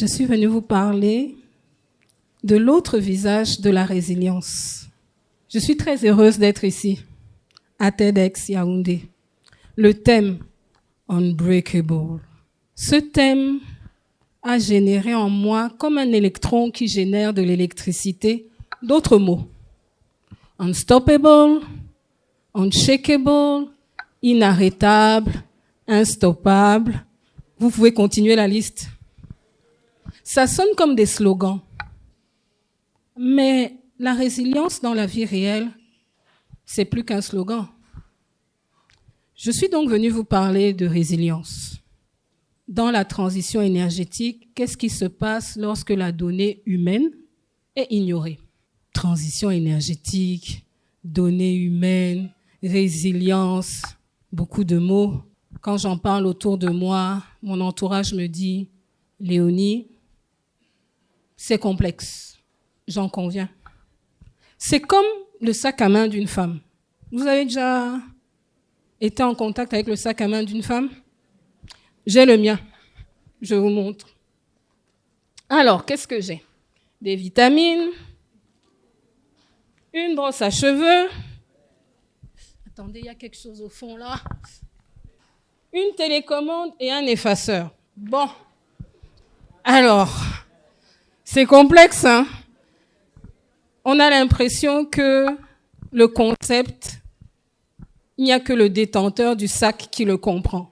suis venue vous parler de l'autre visage de la résilience. Je suis très heureuse d'être ici, à TEDx Yaoundé. Le thème Unbreakable. Ce thème a généré en moi, comme un électron qui génère de l'électricité, d'autres mots. Unstoppable, unshakable, inarrêtable, instoppable. Vous pouvez continuer la liste. Ça sonne comme des slogans. Mais la résilience dans la vie réelle, c'est plus qu'un slogan. Je suis donc venue vous parler de résilience. Dans la transition énergétique, qu'est-ce qui se passe lorsque la donnée humaine est ignorée? Transition énergétique, données humaines, résilience, beaucoup de mots. Quand j'en parle autour de moi, mon entourage me dit « Léonie, c'est complexe, j'en conviens. » C'est comme le sac à main d'une femme. Vous avez déjà été en contact avec le sac à main d'une femme? J'ai le mien. Je vous montre. Alors, qu'est-ce que j'ai? Des vitamines, une brosse à cheveux. Attendez, il y a quelque chose au fond là. Une télécommande et un effaceur. Bon. Alors, c'est complexe, hein? On a l'impression que le concept, il n'y a que le détenteur du sac qui le comprend.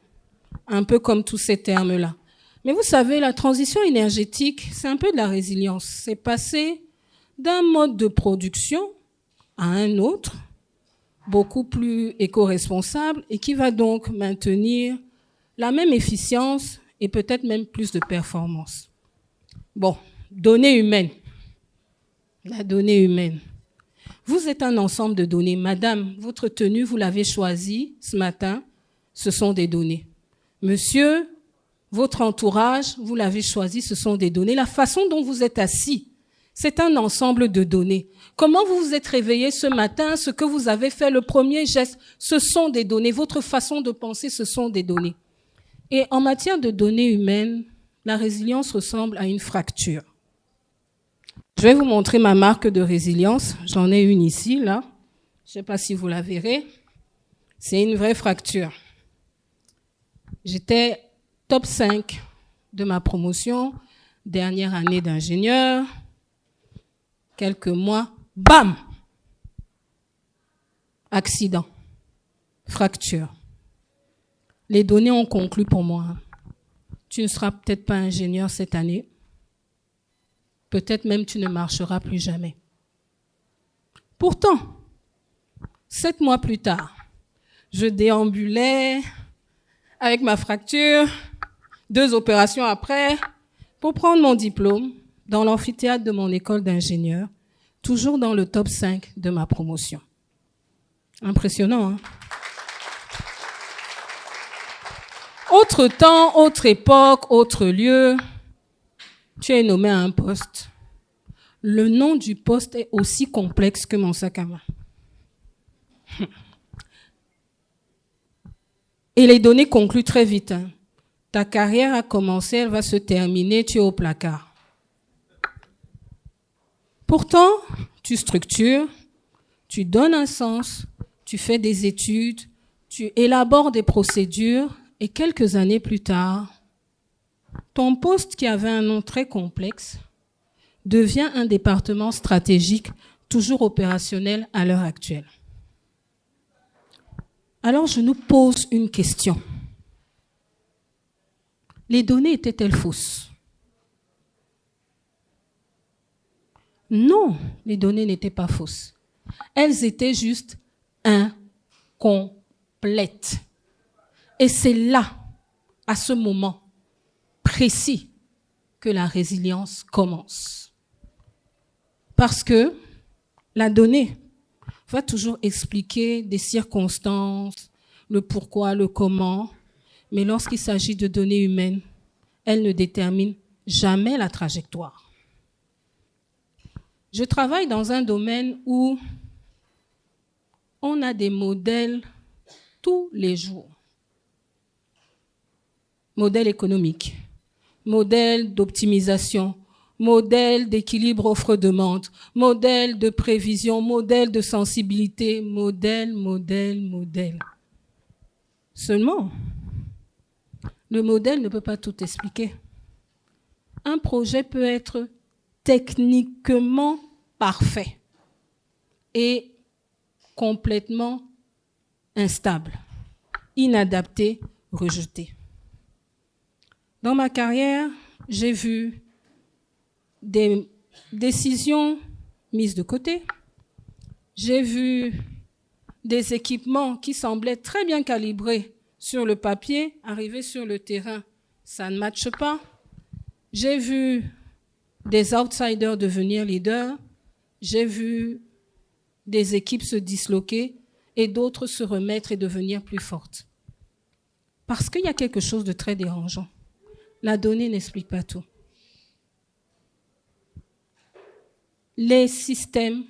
Un peu comme tous ces termes-là. Mais vous savez, la transition énergétique, c'est un peu de la résilience. C'est passer d'un mode de production à un autre, beaucoup plus éco-responsable, et qui va donc maintenir la même efficience et peut-être même plus de performance. Bon, données humaines. La donnée humaine. Vous êtes un ensemble de données. Madame, votre tenue, vous l'avez choisie ce matin, ce sont des données. Monsieur, votre entourage, vous l'avez choisi, ce sont des données. La façon dont vous êtes assis, c'est un ensemble de données. Comment vous vous êtes réveillé ce matin, ce que vous avez fait, le premier geste, ce sont des données. Votre façon de penser, ce sont des données. Et en matière de données humaines, la résilience ressemble à une fracture. Je vais vous montrer ma marque de résilience. J'en ai une ici, là. Je ne sais pas si vous la verrez. C'est une vraie fracture. J'étais top 5 de ma promotion, dernière année d'ingénieur. Quelques mois, bam! Accident, fracture. Les données ont conclu pour moi. Tu ne seras peut-être pas ingénieur cette année. Peut-être même tu ne marcheras plus jamais. Pourtant, 7 mois plus tard, je déambulais avec ma fracture, 2 opérations après, pour prendre mon diplôme dans l'amphithéâtre de mon école d'ingénieur, toujours dans le top 5 de ma promotion. Impressionnant, hein? Autre temps, autre époque, autre lieu, tu es nommé à un poste. Le nom du poste est aussi complexe que mon sac à main. Et les données concluent très vite. Hein. Ta carrière a commencé, elle va se terminer, tu es au placard. Pourtant, tu structures, tu donnes un sens, tu fais des études, tu élabores des procédures et quelques années plus tard, ton poste qui avait un nom très complexe devient un département stratégique toujours opérationnel à l'heure actuelle. Alors je nous pose une question. Les données étaient-elles fausses? Non, les données n'étaient pas fausses. Elles étaient juste incomplètes. Et c'est là, à ce moment précis, que la résilience commence. Parce que la donnée va toujours expliquer des circonstances, le pourquoi, le comment, mais lorsqu'il s'agit de données humaines, elle ne détermine jamais la trajectoire. Je travaille dans un domaine où on a des modèles tous les jours. Modèle économique, modèle d'optimisation, modèle d'équilibre offre-demande, modèle de prévision, modèle de sensibilité, modèle. Seulement, le modèle ne peut pas tout expliquer. Un projet peut être techniquement parfait et complètement instable, inadapté, rejeté. Dans ma carrière, j'ai vu des décisions mises de côté. J'ai vu des équipements qui semblaient très bien calibrés sur le papier, arriver sur le terrain, ça ne matche pas. J'ai vu des outsiders devenir leaders. J'ai vu des équipes se disloquer et d'autres se remettre et devenir plus fortes. Parce qu'il y a quelque chose de très dérangeant. La donnée n'explique pas tout. Les systèmes,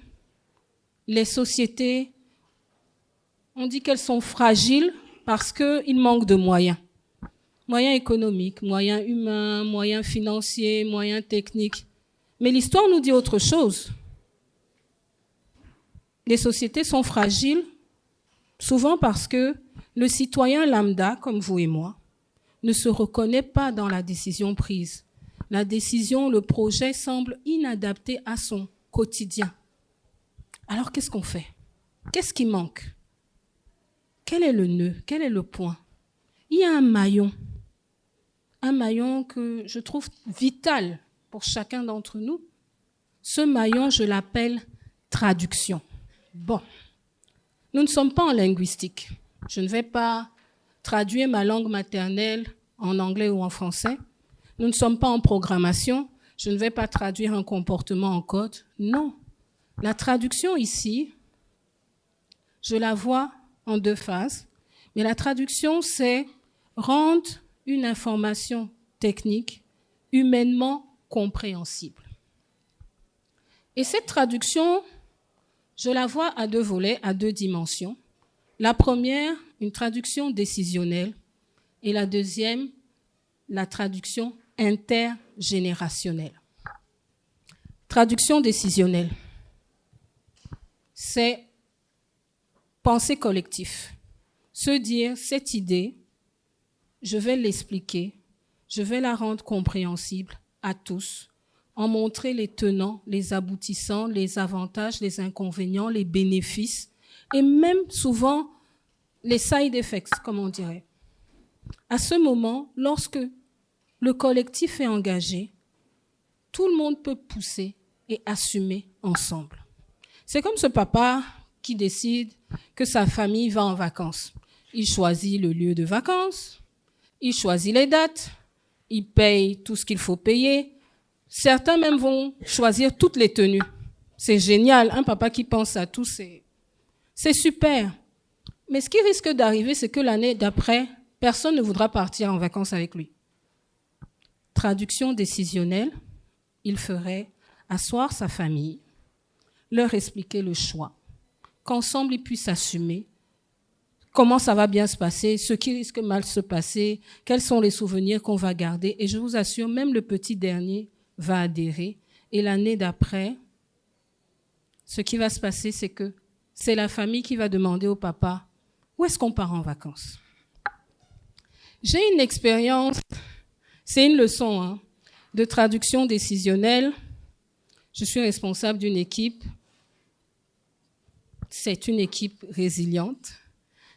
les sociétés, on dit qu'elles sont fragiles parce qu'il manque de moyens. Moyens économiques, moyens humains, moyens financiers, moyens techniques. Mais l'histoire nous dit autre chose. Les sociétés sont fragiles, souvent parce que le citoyen lambda, comme vous et moi, ne se reconnaît pas dans la décision prise. La décision, le projet semble inadapté à son quotidien. Alors qu'est-ce qu'on fait? Qu'est-ce qui manque? Quel est le nœud? Quel est le point? Il y a un maillon que je trouve vital pour chacun d'entre nous. Ce maillon, je l'appelle traduction. Bon, nous ne sommes pas en linguistique. Je ne vais pas traduire ma langue maternelle en anglais ou en français. Nous ne sommes pas en programmation. Je ne vais pas traduire un comportement en code. Non. La traduction ici, je la vois en deux phases. Mais la traduction, c'est rendre une information technique humainement compréhensible. Et cette traduction, je la vois à deux volets, à deux dimensions. La première, une traduction décisionnelle, et la deuxième, la traduction intergénérationnelle. Traduction décisionnelle, c'est penser collectif. Se dire, cette idée, je vais l'expliquer, je vais la rendre compréhensible à tous, en montrer les tenants, les aboutissants, les avantages, les inconvénients, les bénéfices, et même souvent les side effects, comme on dirait. À ce moment, lorsque le collectif est engagé, tout le monde peut pousser et assumer ensemble. C'est comme ce papa qui décide que sa famille va en vacances. Il choisit le lieu de vacances, il choisit les dates, il paye tout ce qu'il faut payer. Certains même vont choisir toutes les tenues. C'est génial, un papa qui pense à tout, c'est super. Mais ce qui risque d'arriver, c'est que l'année d'après, personne ne voudra partir en vacances avec lui. Traduction décisionnelle, il ferait asseoir sa famille, leur expliquer le choix, qu'ensemble ils puissent assumer comment ça va bien se passer, ce qui risque mal se passer, quels sont les souvenirs qu'on va garder. Et je vous assure, même le petit dernier va adhérer. Et l'année d'après, ce qui va se passer, c'est que c'est la famille qui va demander au papa, où est-ce qu'on part en vacances? J'ai une expérience, c'est une leçon de traduction décisionnelle. Je suis responsable d'une équipe. C'est une équipe résiliente.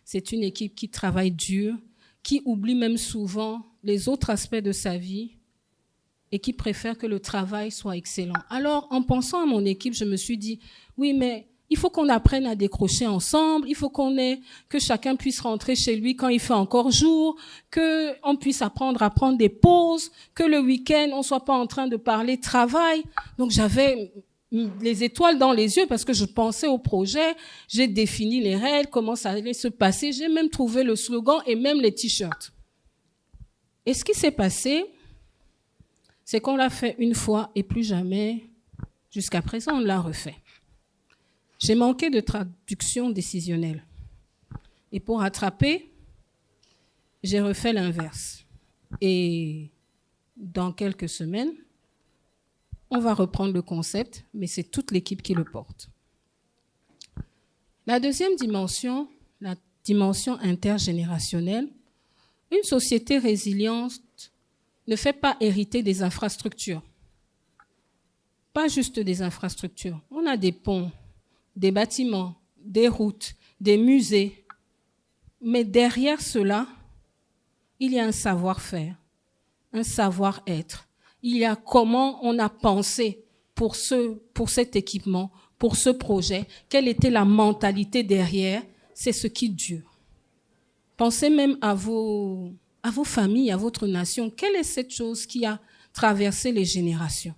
C'est une équipe qui travaille dur, qui oublie même souvent les autres aspects de sa vie et qui préfère que le travail soit excellent. Alors, en pensant à mon équipe, je me suis dit, oui, mais il faut qu'on apprenne à décrocher ensemble, il faut que chacun puisse rentrer chez lui quand il fait encore jour, qu'on puisse apprendre à prendre des pauses, que le week-end, on ne soit pas en train de parler travail. Donc, j'avais les étoiles dans les yeux parce que je pensais au projet, j'ai défini les règles, comment ça allait se passer, j'ai même trouvé le slogan et même les t-shirts. Et ce qui s'est passé, c'est qu'on l'a fait une fois et plus jamais, jusqu'à présent, on l'a refait. J'ai manqué de traduction décisionnelle. Et pour rattraper, j'ai refait l'inverse. Et dans quelques semaines. On va reprendre le concept, mais c'est toute l'équipe qui le porte. La deuxième dimension, la dimension intergénérationnelle, une société résiliente ne fait pas hériter des infrastructures. Pas juste des infrastructures. On a des ponts, des bâtiments, des routes, des musées. Mais derrière cela, il y a un savoir-faire, un savoir-être. Il y a comment on a pensé pour cet équipement, pour ce projet, quelle était la mentalité derrière, c'est ce qui dure. Pensez même à vos familles, à votre nation. Quelle est cette chose qui a traversé les générations?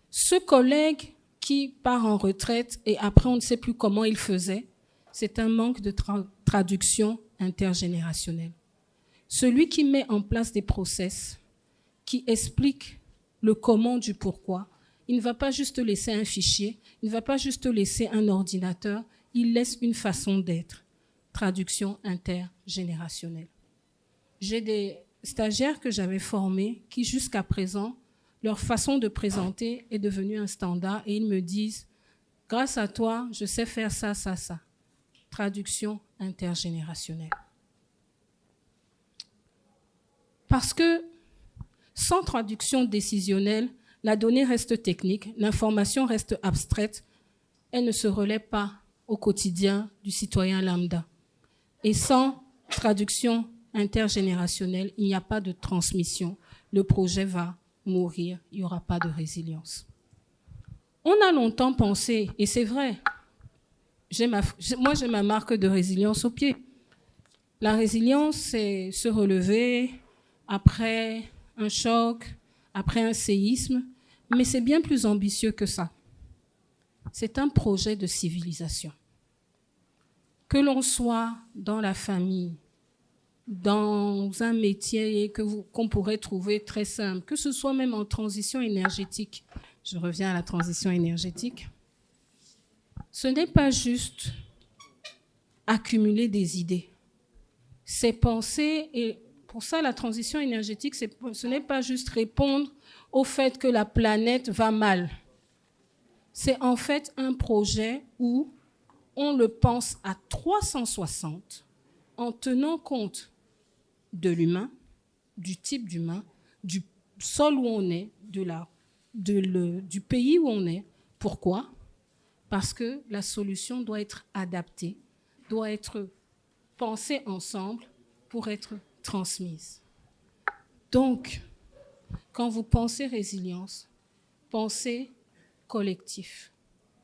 Ce collègue qui part en retraite et après on ne sait plus comment il faisait, c'est un manque de traduction intergénérationnelle. Celui qui met en place des process, qui explique le comment du pourquoi, il ne va pas juste laisser un fichier, il ne va pas juste laisser un ordinateur, il laisse une façon d'être. Traduction intergénérationnelle. J'ai des stagiaires que j'avais formés qui, jusqu'à présent, leur façon de présenter est devenue un standard et ils me disent « Grâce à toi, je sais faire ça, ça, ça. » Traduction intergénérationnelle. Parce que sans traduction décisionnelle, la donnée reste technique, l'information reste abstraite, elle ne se relaie pas au quotidien du citoyen lambda. Et sans traduction intergénérationnelle, il n'y a pas de transmission. Le projet va mourir, il n'y aura pas de résilience. On a longtemps pensé, et c'est vrai, moi j'ai ma marque de résilience au pied. La résilience, c'est se relever après un choc, après un séisme, mais c'est bien plus ambitieux que ça. C'est un projet de civilisation. Que l'on soit dans la famille, dans un métier qu'on pourrait trouver très simple, que ce soit même en transition énergétique. Je reviens à la transition énergétique. Ce n'est pas juste accumuler des idées. C'est penser, et pour ça la transition énergétique, ce n'est pas juste répondre au fait que la planète va mal. C'est en fait un projet où on le pense à 360 en tenant compte de l'humain, du type d'humain, du sol où on est, du pays où on est. Pourquoi? Parce que la solution doit être adaptée, doit être pensée ensemble pour être transmise. Donc, quand vous pensez résilience, pensez collectif.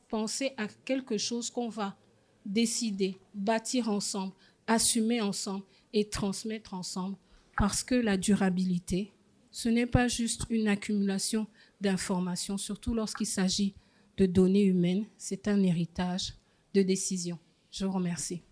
Pensez à quelque chose qu'on va décider, bâtir ensemble, assumer ensemble et transmettre ensemble, parce que la durabilité, ce n'est pas juste une accumulation d'informations, surtout lorsqu'il s'agit de données humaines, c'est un héritage de décision. Je vous remercie.